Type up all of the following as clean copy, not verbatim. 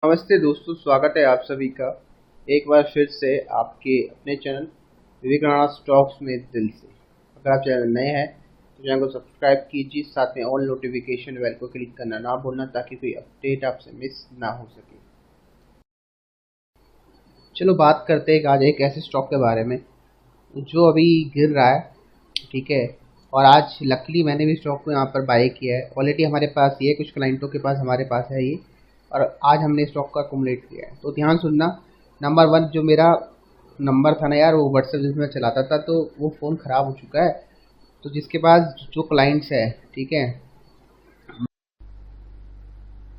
नमस्ते दोस्तों, स्वागत है आप सभी का एक बार फिर से आपके अपने चैनल विवेक राणा स्टॉक्स में दिल से। अगर आप चैनल नए हैं तो चैनल को सब्सक्राइब कीजिए, साथ में ऑल नोटिफिकेशन बेल को क्लिक करना ना भूलना ताकि कोई अपडेट आपसे मिस ना हो सके। चलो बात करते हैं आज एक ऐसे स्टॉक के बारे में जो अभी गिर रहा है, ठीक है। और आज लकीली मैंने भी स्टॉक को यहाँ पर बाय किया है। ऑलरेडी हमारे पास ये कुछ क्लाइंटों के पास हमारे पास है ये, और आज हमने स्टॉक का अकुमुलेट किया है। तो ध्यान सुनना। नंबर वन, जो मेरा नंबर था ना यार, वो व्हाट्सएप जिसमें चलाता था, तो वो फ़ोन ख़राब हो चुका है। तो जिसके पास जो क्लाइंट्स है, ठीक है,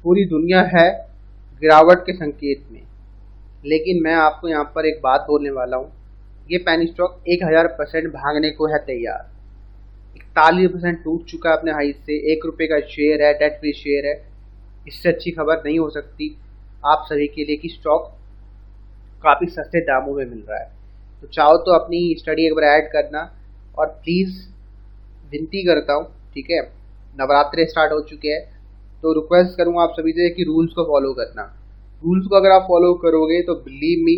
पूरी दुनिया है गिरावट के संकेत में, लेकिन मैं आपको यहाँ पर एक बात बोलने वाला हूँ। ये पेनी स्टॉक 1000% भागने को है तैयार। 41% टूट चुका है अपने हाई से। ₹1 का शेयर है, डेट फ्री शेयर है। इससे अच्छी खबर नहीं हो सकती आप सभी के लिए कि स्टॉक काफ़ी सस्ते दामों में मिल रहा है। तो चाहो तो अपनी स्टडी एक बार ऐड करना, और प्लीज़ विनती करता हूँ, ठीक है, नवरात्रे स्टार्ट हो चुके हैं, तो रिक्वेस्ट करूँगा आप सभी से कि रूल्स को फॉलो करना। रूल्स को अगर आप फॉलो करोगे तो बिलीव मी,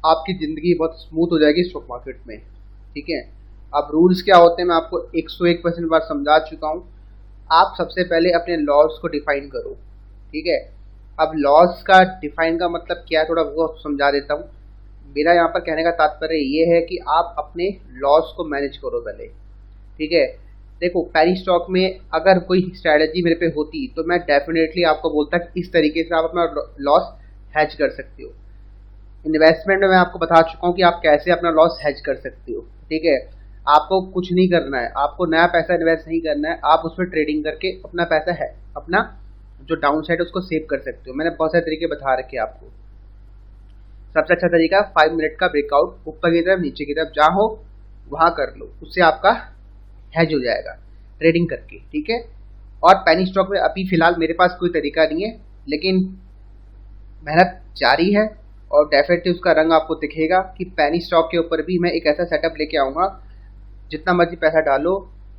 आपकी ज़िंदगी बहुत स्मूथ हो जाएगी स्टॉक मार्केट में, ठीक है। अब रूल्स क्या होते हैं मैं आपको 101% बार समझा चुका हूँ। आप सबसे पहले अपने लॉस को डिफाइन करो, ठीक है। अब लॉस का डिफाइन का मतलब क्या है, थोड़ा वो समझा देता हूँ। मेरा यहाँ पर कहने का तात्पर्य ये है कि आप अपने लॉस को मैनेज करो पहले, ठीक है। देखो, पैनी स्टॉक में अगर कोई स्ट्रैटेजी मेरे पे होती तो मैं डेफिनेटली आपको बोलता कि इस तरीके से आप अपना लॉस हैज कर सकते हो। इन्वेस्टमेंट में मैं आपको बता चुका हूँ कि आप कैसे अपना लॉस हैज कर सकते हो, ठीक है। आपको कुछ नहीं करना है, आपको नया पैसा इन्वेस्ट नहीं करना है, आप उसमें ट्रेडिंग करके अपना पैसा है, अपना जो डाउन साइड है उसको सेव कर सकते हो। मैंने बहुत सारे तरीके बता रखे हैं आपको। सबसे अच्छा तरीका 5 मिनट का ब्रेकआउट, ऊपर की तरफ नीचे की तरफ जहाँ हो वहाँ कर लो, उससे आपका हैज हो जाएगा ट्रेडिंग करके, ठीक है। और पेनी स्टॉक में अभी फिलहाल मेरे पास कोई तरीका नहीं है, लेकिन मेहनत जारी है, और डेफिनेटली उसका रंग आपको दिखेगा कि पेनी स्टॉक के ऊपर भी मैं एक ऐसा सेटअप लेके आऊँगा जितना मर्जी पैसा डालो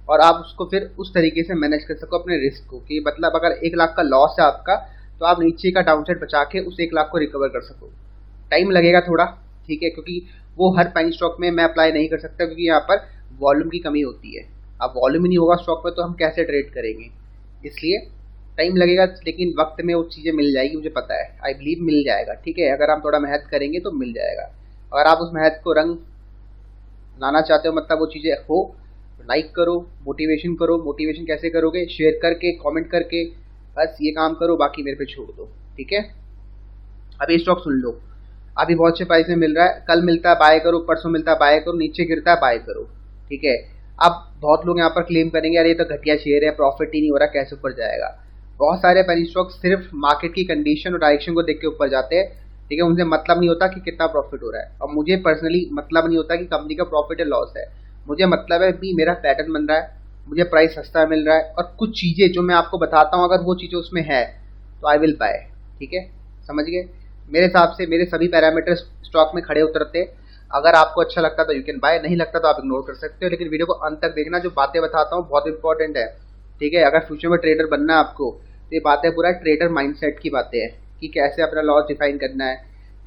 और आप उसको फिर उस तरीके से मैनेज कर सको अपने रिस्क को, कि मतलब अगर 1 लाख का लॉस है आपका, तो आप नीचे का डाउन साइड बचा के उस 1 लाख को रिकवर कर सको। टाइम लगेगा थोड़ा, ठीक है, क्योंकि वो हर पेनी स्टॉक में मैं अप्लाई नहीं कर सकता, क्योंकि यहाँ पर वॉल्यूम की कमी होती है। अब वॉल्यूम ही नहीं होगा स्टॉक में तो हम कैसे ट्रेड करेंगे, इसलिए टाइम लगेगा, लेकिन वक्त में वो चीज़ें मिल जाएगी, मुझे पता है, आई बिलीव मिल जाएगा, ठीक है। अगर हम थोड़ा मेहनत करेंगे तो मिल जाएगा। अगर आप उस मेहनत को रंग लाना चाहते हो, मतलब वो चीज़ें हो, लाइक करो, मोटिवेशन करो। मोटिवेशन कैसे करोगे? शेयर करके, कमेंट करके, बस ये काम करो, बाकी मेरे पे छोड़ दो, ठीक है। अभी स्टॉक सुन लो, अभी बहुत अच्छे प्राइस में मिल रहा है, कल मिलता है बाय करो, परसों मिलता है बाय करो, नीचे गिरता है बाय करो, ठीक है। अब बहुत लोग यहाँ पर क्लेम करेंगे यार ये तो घटिया शेयर है, प्रॉफिट ही नहीं हो रहा, कैसे ऊपर जाएगा। बहुत सारे पेनी स्टॉक सिर्फ मार्केट की कंडीशन और डायरेक्शन को देख के ऊपर जाते हैं, ठीक है। उनसे मतलब नहीं होता कि कितना प्रॉफिट हो रहा है, और मुझे पर्सनली मतलब नहीं होता कि कंपनी का प्रॉफिट है लॉस है। मुझे मतलब है भी मेरा पैटर्न बन रहा है, मुझे प्राइस सस्ता मिल रहा है, और कुछ चीज़ें जो मैं आपको बताता हूँ अगर वो चीज़ें उसमें है तो आई विल बाय, ठीक है, समझ गए। मेरे हिसाब से मेरे सभी पैरामीटर स्टॉक में खड़े उतरते। अगर आपको अच्छा लगता तो यू कैन बाय, नहीं लगता तो आप इग्नोर कर सकते हो, लेकिन वीडियो को अंत तक देखना। जो बातें बताता हूँ बहुत इंपॉर्टेंट है, ठीक है। अगर फ्यूचर में ट्रेडर बनना है आपको तो ये बातें पूरा ट्रेडर माइंडसेट की बातें हैं, कि कैसे अपना लॉस डिफाइन करना है,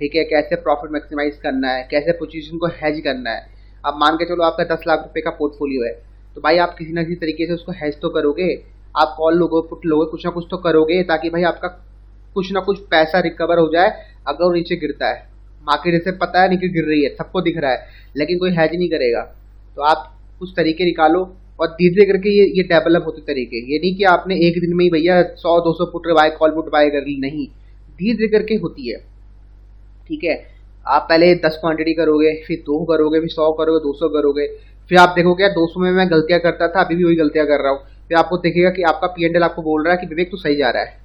ठीक है, कैसे प्रॉफिट मैक्सिमाइज करना है, कैसे पोजीशन को हेज करना है। अब मान के चलो आपका 10 लाख रुपए का पोर्टफोलियो है, तो भाई आप किसी ना किसी तरीके से उसको हेज तो करोगे, आप कॉल लोगो, पुट लोगे, कुछ ना कुछ तो करोगे, ताकि भाई आपका कुछ ना कुछ पैसा रिकवर हो जाए अगर वो नीचे गिरता है। मार्केट जैसे पता है नीचे गिर रही है, सबको दिख रहा है, लेकिन कोई हैज नहीं करेगा। तो आप कुछ तरीके निकालो और धीरे धीरे करके ये डेवलप होते तरीके। ये नहीं कि आपने एक दिन में ही भैया 100-200 put buy, call put buy कर ली, नहीं, धीरे धीरे करके होती है, ठीक है। आप पहले 10 क्वांटिटी करोगे, फिर 2 करोगे, फिर 100 करोगे, 200 करोगे, फिर आप देखोगे यार 200 में मैं गलतियां करता था, अभी भी वही गलतियां कर रहा हूँ। फिर आपको दिखेगा कि आपका P&L आपको बोल रहा है कि विवेक तू सही जा रहा है,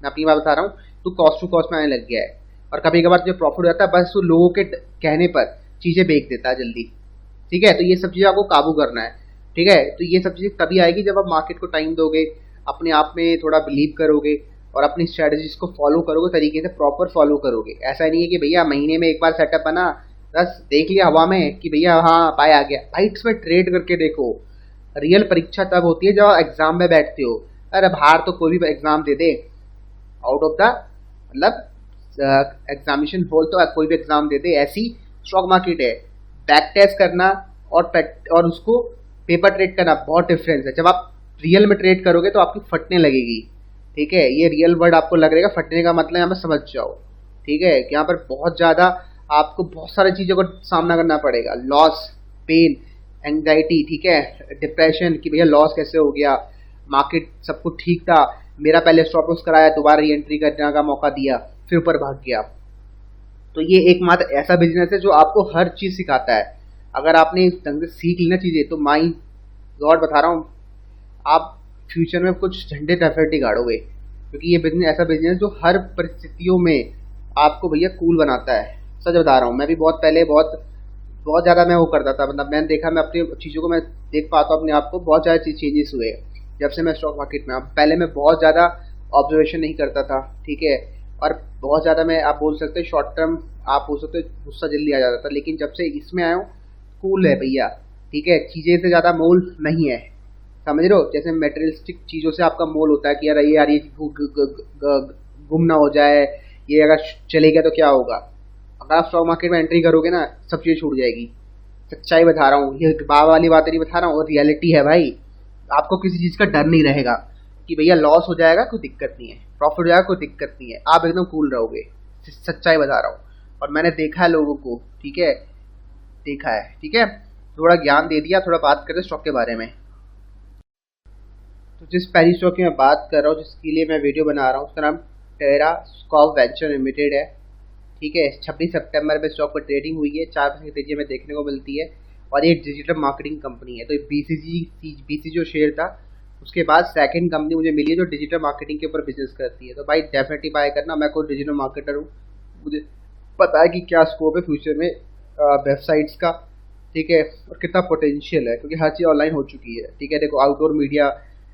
मैं अपनी बात बता रहा हूँ, तू कॉस्ट टू कॉस्ट में आने लग गया है। और कभी कभार जो प्रॉफिट हो जाता है बस वो लोगों के कहने पर चीज़ें बेच देता है जल्दी, ठीक है। तो ये सब चीज़ें आपको काबू करना है, ठीक है। तो ये सब चीज़ें तभी आएगी जब आप मार्केट को टाइम दोगे, अपने आप में थोड़ा बिलीव करोगे, और अपनी स्ट्रेटजीज को फॉलो करोगे, तरीके से प्रॉपर फॉलो करोगे। ऐसा नहीं है कि भैया महीने में एक बार सेटअप बना, बस देख लिया हवा में कि भैया हाँ बाय आ गया। भाई इसमें ट्रेड करके देखो। रियल परीक्षा तब होती है जब एग्जाम में बैठते हो। अरे बाहर तो कोई भी exam they they, out of the मतलब एग्जामिनेशन हॉल तो कोई भी एग्जाम दे दे, ऐसी स्टॉक मार्केट है। बैक टेस्ट करना और उसको पेपर ट्रेड करना बहुत डिफरेंस है। जब आप रियल में ट्रेड करोगे तो आपकी फटने लगेगी, ठीक है। ये रियल वर्ड आपको लग रहेगा, फटने का मतलब यहाँ पर समझ जाओ, ठीक है। यहाँ पर बहुत ज़्यादा आपको बहुत सारी चीज़ों का सामना करना पड़ेगा, लॉस, पेन, एंग्जाइटी, ठीक है, डिप्रेशन कि भैया लॉस कैसे हो गया, मार्केट सब कुछ ठीक था, मेरा पहले स्टॉप लॉस कराया, दोबारा री एंट्री करने का मौका दिया, फिर ऊपर भाग गया। तो ये एकमात्र ऐसा बिजनेस है जो आपको हर चीज़ सिखाता है। अगर आपने ढंग से सीख ली ना चीज़ें, तो माई गॉड बता रहा हूँ, आप फ्यूचर में कुछ झंडे डेफिनेटली गाड़ोगे, क्योंकि ये बिजनेस ऐसा बिजनेस जो हर परिस्थितियों में आपको भैया कूल बनाता है। सच बता रहा हूँ, मैं भी बहुत पहले बहुत बहुत ज़्यादा मैं वो करता था, मतलब मैंने देखा, मैं अपनी चीज़ों को मैं देख पाता हूँ अपने आप को, बहुत ज़्यादा चेंजेस हुए जब से मैं स्टॉक मार्केट में। अब पहले मैं बहुत ज़्यादा ऑब्जर्वेशन नहीं करता था, ठीक है, और बहुत ज़्यादा मैं, आप बोल सकते हैं शॉर्ट टर्म, आप बोल सकते हो गुस्सा जल्दी आ जाता था। लेकिन जब से इसमें आया हूँ, कूल है भैया, ठीक है, चीज़ें से ज़्यादा मोल नहीं है, समझ रहे हो। जैसे मेटेरियलिस्टिक चीज़ों से आपका मोल होता है कि यार ये गुम ना हो जाए, ये अगर चले गया तो क्या होगा। अगर आप स्टॉक मार्केट में एंट्री करोगे ना, सब चीज़ छूट जाएगी। सच्चाई बता रहा हूँ, ये बाबा वाली बातें नहीं बता रहा हूँ, और रियलिटी है भाई। आपको किसी चीज़ का डर नहीं रहेगा कि भैया लॉस हो जाएगा, कोई दिक्कत नहीं है, प्रॉफिट हो जाएगा, कोई दिक्कत नहीं है, आप एकदम कूल रहोगे। सच्चाई बता रहा हूँ, और मैंने देखा है लोगों को, ठीक है, देखा है, ठीक है। थोड़ा ज्ञान दे दिया, थोड़ा बात करते स्टॉक के बारे में। तो जिस पहली स्टॉक की मैं बात कर रहा हूँ, जिसके लिए मैं वीडियो बना रहा हूँ, उसका नाम टेरास्कॉप वेंचर लिमिटेड है, ठीक है। 26 सितंबर में स्टॉक पर ट्रेडिंग हुई है, 4% की तेजी में देखने को मिलती है, और ये डिजिटल मार्केटिंग कंपनी है। तो बीसीजी जो शेयर था, उसके बाद सेकंड कंपनी मुझे मिली है जो डिजिटल मार्केटिंग के ऊपर बिजनेस करती है। तो भाई डेफिनेटली बाय करना, मैं कोई डिजिटल मार्केटर हूँ, मुझे पता है कि क्या स्कोप है फ्यूचर में वेबसाइट्स का, ठीक है, और कितना पोटेंशियल है, क्योंकि हर चीज़ ऑनलाइन हो चुकी है, ठीक है। देखो, outdoor media,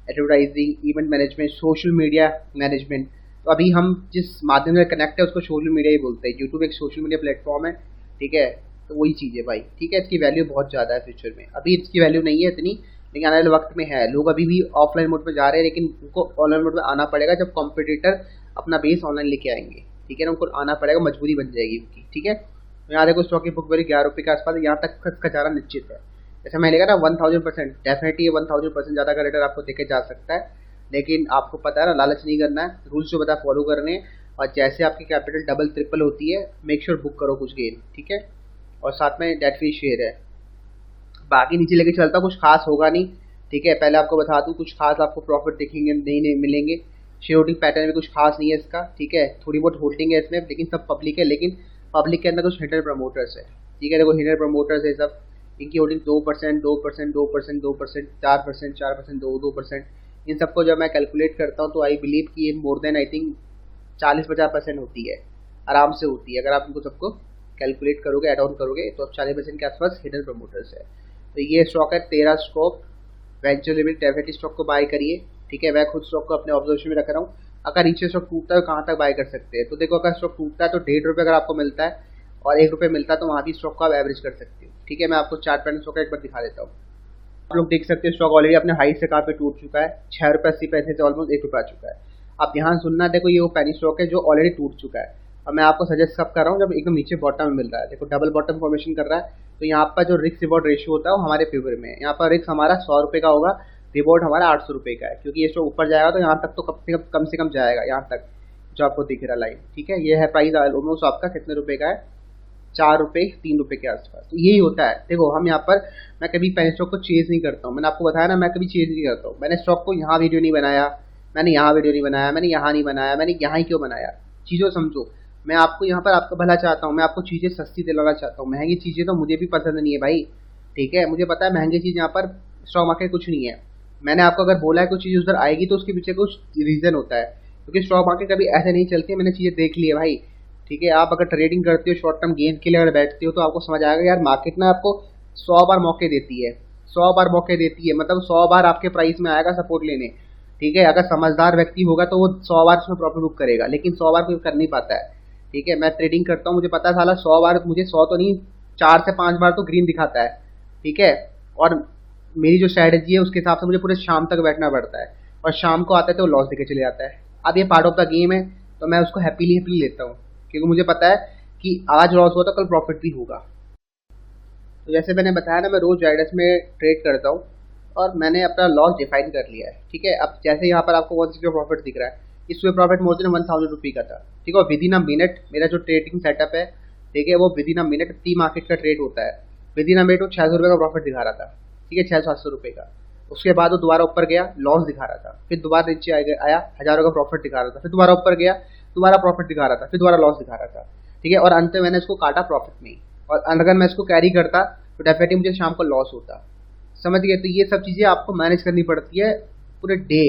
advertising, event management, social media management. तो अभी हम जिस माध्यम से कनेक्ट है उसको सोशल मीडिया ही बोलते हैं। यूट्यूब एक सोशल मीडिया प्लेटफॉर्म है, ठीक है। तो वही चीज़ है भाई, ठीक है। इसकी वैल्यू बहुत ज़्यादा है फ्यूचर में, अभी इसकी वैल्यू नहीं है इतनी, लेकिन आने वाले वक्त में है। लोग अभी भी ऑफलाइन मोड पर जा रहे हैं, लेकिन उनको ऑनलाइन मोड में आना पड़ेगा जब कॉम्पिटिटर अपना बेस ऑनलाइन लेके आएंगे, ठीक है ना। उनको आना पड़ेगा, मजबूरी बन जाएगी उनकी, ठीक है। तो यहाँ देखो, स्टॉक की बुक वैल्यू 11 रुपये के आसपास, यहाँ तक इसका जाना निश्चित है। जैसे मैंने कहा ना 1000%, डेफिनेटली 1000% ज़्यादा का रेटर आपको देखे जा सकता है, लेकिन आपको पता है ना, लालच नहीं करना है, रूल्स जो बता फॉलो करने हैं। और जैसे आपकी कैपिटल डबल ट्रिपल होती है, मेक श्योर बुक करो कुछ गेन, ठीक है। और साथ में डेट फ्री शेयर है। बाकी नीचे लेके चलता, कुछ खास होगा नहीं, ठीक है। पहले आपको बता दूँ, कुछ खास आपको प्रॉफिट दिखेंगे नहीं मिलेंगे। शेयर होल्डिंग पैटर्न में कुछ खास नहीं है इसका, ठीक है। थोड़ी बहुत होल्डिंग है इसमें, लेकिन सब पब्लिक है, लेकिन पब्लिक के अंदर कुछ हिडन प्रमोटर्स है, ठीक है। देखो, हिडन प्रमोटर्स है सब, इनकी होल्डिंग 2%, 2%, 2%, 2%, 4%, 4%, 2%। इन सबको जब मैं कैलकुलेट करता हूँ तो आई बिलीव कि ये मोर देन आई थिंक 40-50% होती है, आराम से होती है। अगर आप इनको सबको कैलकुलेट करोगे, एड ऑन करोगे, तो 40% के आसपास हिडन प्रमोटर्स है। तो ये स्टॉक है टेरास्कॉप वेंचर लिमिटेड, डेफिनेटली स्टॉक को बाय करिए, ठीक है। मैं खुद स्टॉक को अपने ऑब्जर्वेशन में रख रहा हूँ। अगर नीचे स्टॉक टूटता है तो कहाँ तक बाय कर सकते हैं, तो देखो, अगर स्टॉक टूटता है तो 1.5 रुपये अगर आपको मिलता है और 1 रुपये मिलता है, तो वहाँ भी स्टॉक को आप एवरेज कर सकते हो, ठीक है। मैं आपको चार्ट पैटर्न स्टॉक का एक बार दिखा देता हूँ। आप लोग देख सकते हैं स्टॉक ऑलरेडी अपने हाई से कहाँ पे टूट चुका है, 6 रुपये 80 पैसे से ऑलमोस्ट 1 रुपया आ चुका है। आप ध्यान सुनना, देखो ये वो पेनी स्टॉक है जो ऑलरेडी टूट चुका है, और मैं आपको सजेस्ट कब कर रहा हूँ, जब एकदम नीचे बॉटम में मिल रहा है। देखो, डबल बॉटम फॉर्मेशन कर रहा है, तो यहाँ पर जो रिस्क रिवॉर्ड रेशियो होता है वो हमारे फेवर में है। यहाँ पर रिस्क हमारा 100 रुपये का होगा, रिवॉर्ड हमारा 800 रुपये का है, क्योंकि ये स्टॉक ऊपर जाएगा तो यहाँ तक तो कम से कम जाएगा, यहाँ तक जो आपको दिख रहा लाइन, ठीक है। ये है प्राइस ऑलमोस्ट आपका कितने रुपये का है, 4 रुपये 3 रुपये के आसपास। तो यही होता है। देखो, हम यहाँ पर, मैं कभी पेनी स्टॉक को चेंज नहीं करता हूँ, मैंने आपको बताया ना, मैं कभी चेंज नहीं करता हूँ। मैंने स्टॉक को यहाँ वीडियो नहीं बनाया, मैंने यहाँ वीडियो नहीं बनाया, मैंने यहाँ नहीं बनाया, मैंने यहाँ ही क्यों बनाया, चीज़ों समझो। मैं आपको यहाँ पर आपका भला चाहता हूँ, मैं आपको चीज़ें सस्ती दिलाना चाहता हूँ। महंगी चीज़ें तो मुझे भी पसंद नहीं है भाई, ठीक है। मुझे पता है महंगी चीज़ यहाँ पर स्टॉक मार्केट कुछ नहीं है। मैंने आपको अगर बोला है कुछ चीज़ उधर आएगी तो उसके पीछे कुछ रीज़न होता है, क्योंकि स्टॉक मार्केट कभी ऐसे नहीं चलती है। मैंने चीज़ें देख ली है भाई, ठीक है। आप अगर ट्रेडिंग करते हो, शॉर्ट टर्म गेन के लिए अगर बैठते हो, तो आपको समझ आएगा यार, मार्केट ना आपको 100 बार मौके देती है, 100 बार मौके देती है, मतलब 100 बार आपके प्राइस में आएगा सपोर्ट लेने, ठीक है। अगर समझदार व्यक्ति होगा तो वो 100 बार उसमें प्रॉफिट बुक करेगा, लेकिन 100 बार कोई कर नहीं पाता है, ठीक है। मैं ट्रेडिंग करता हूँ, मुझे पता है साला 100 बार, मुझे 100 तो नहीं, 4 से 5 बार तो ग्रीन दिखाता है, ठीक है। और मेरी जो स्ट्रैटेजी है उसके हिसाब से मुझे पूरे शाम तक बैठना पड़ता है, और शाम को आता है तो लॉस देके चले जाता है। अब ये पार्ट ऑफ द गेम है, तो मैं उसको हैप्पीली लेता हूँ, क्योंकि मुझे पता है कि आज लॉस हुआ तो कल प्रॉफिट भी होगा। तो जैसे मैंने बताया ना, मैं रोज जाइडस में ट्रेड करता हूँ और मैंने अपना लॉस डिफाइन कर लिया है। ठीक है, अब जैसे यहाँ पर आपको 160 प्रॉफिट दिख रहा है, इसमें प्रॉफिट मोर देन 1000 रुपये का था। ठीक है, विद इन अ मिनट मेरा जो ट्रेडिंग सेटअप है, ठीक है, वो with in a minute pre market का ट्रेड होता है। विद इन अ मिनट वो 600 रुपये का प्रॉफिट दिखा रहा था। ठीक है, 600-700 रुपये का। उसके बाद वो दोबारा ऊपर गया, लॉस दिखा रहा था, फिर दोबारा नीचे आया, हज़ारों का प्रॉफिट दिखा रहा था, फिर दोबारा ऊपर गया, दोबारा प्रॉफिट दिखा रहा था, फिर दोबारा लॉस दिखा रहा था। ठीक है, और अंत में मैंने इसको काटा प्रॉफिट में ही। और अगर मैं इसको कैरी करता तो डेफिनेटली मुझे शाम को लॉस होता। समझ गए? तो ये सब चीज़ें आपको मैनेज करनी पड़ती है पूरे डे।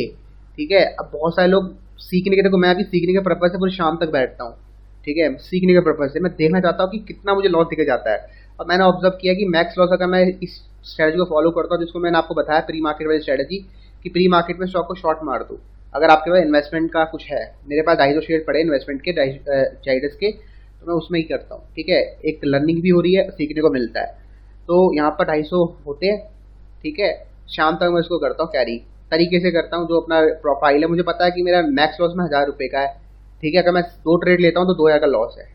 ठीक है, अब बहुत सारे लोग सीखने के, देखो मैं अभी सीखने के पर्पज़ से पूरी शाम तक बैठता हूँ। ठीक है, सीखने के पर्पज़ से मैं देखना चाहता हूँ कि कितना मुझे लॉस दिखा जाता है। और मैंने ऑब्जर्व किया कि मैक्स लॉस अगर मैं इस स्ट्रेटजी को फॉलो करता हूँ, जिसको मैंने आपको बताया प्री मार्केट वाली स्ट्रेटजी, कि प्री मार्केट में स्टॉक को शॉर्ट मार दो। अगर आपके पास इन्वेस्टमेंट का कुछ है, मेरे पास 250 शेयर पड़े इन्वेस्टमेंट के जाइडस के, तो मैं उसमें ही करता हूँ। ठीक है, एक लर्निंग भी हो रही है, सीखने को मिलता है। तो यहाँ पर 250 होते हैं। ठीक है, शाम तक मैं इसको करता हूँ कैरी, तरीके से करता हूँ। जो अपना प्रोफाइल है, मुझे पता है कि मेरा मैक्स लॉस में 1000 रुपये का है। ठीक है, अगर मैं 2 ट्रेड लेता हूँ तो 2000 का लॉस है।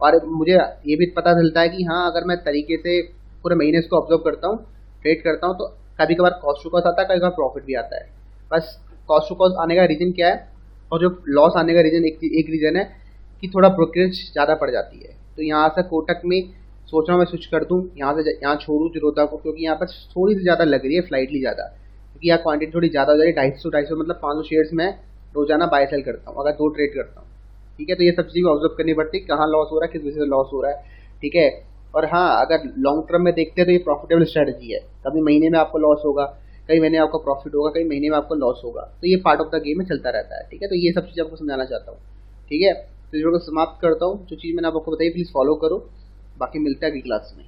और मुझे ये भी पता चलता है कि हाँ, अगर मैं तरीके से पूरे महीने इसको ऑब्जर्व करता हूँ, ट्रेड करता हूँ, तो कभी कभार कॉस्ट टू कॉस्ट आता है, कभी कभार प्रॉफिट भी आता है। बस कॉस्ट टू कॉस्ट आने का रीज़न क्या है, और जो लॉस आने का रीज़न एक रीज़न है कि थोड़ा ब्रोकरेज ज़्यादा पड़ जाती है। तो यहाँ से कोटक में सोच रहा हूँ मैं स्विच कर दूँ, यहाँ से यहाँ छोड़ूँ जिरोधा को, क्योंकि यहाँ पर थोड़ी सी ज़्यादा लग रही है, फ्लाइटली ज़्यादा, क्योंकि यहाँ क्वांटिटी थोड़ी ज़्यादा हो जा रही है। 250 मतलब 500 शेयर्स में रोजाना बाय सेल करता हूँ, अगर 2 ट्रेड करता हूँ। ठीक है, तो ये सब चीज़ें ऑब्जर्व करनी पड़ती है, कहाँ लॉस हो रहा है, किस वजह से लॉस हो रहा है। ठीक है, और हाँ, अगर लॉन्ग टर्म में देखते हैं तो ये प्रॉफिटेबल स्ट्रेटजी है। कभी महीने में आपको लॉस होगा, कई महीने में आपको प्रॉफिट होगा, कई महीने में आपको लॉस होगा। तो ये पार्ट ऑफ द गेम में चलता रहता है। ठीक है, तो ये सब चीज़ आपको समझाना चाहता हूँ। ठीक है, तो वीडियो को समाप्त करता हूँ। जो चीज़ मैंने आपको बताई प्लीज़ फॉलो करो। बाकी मिलता है अगली क्लास में।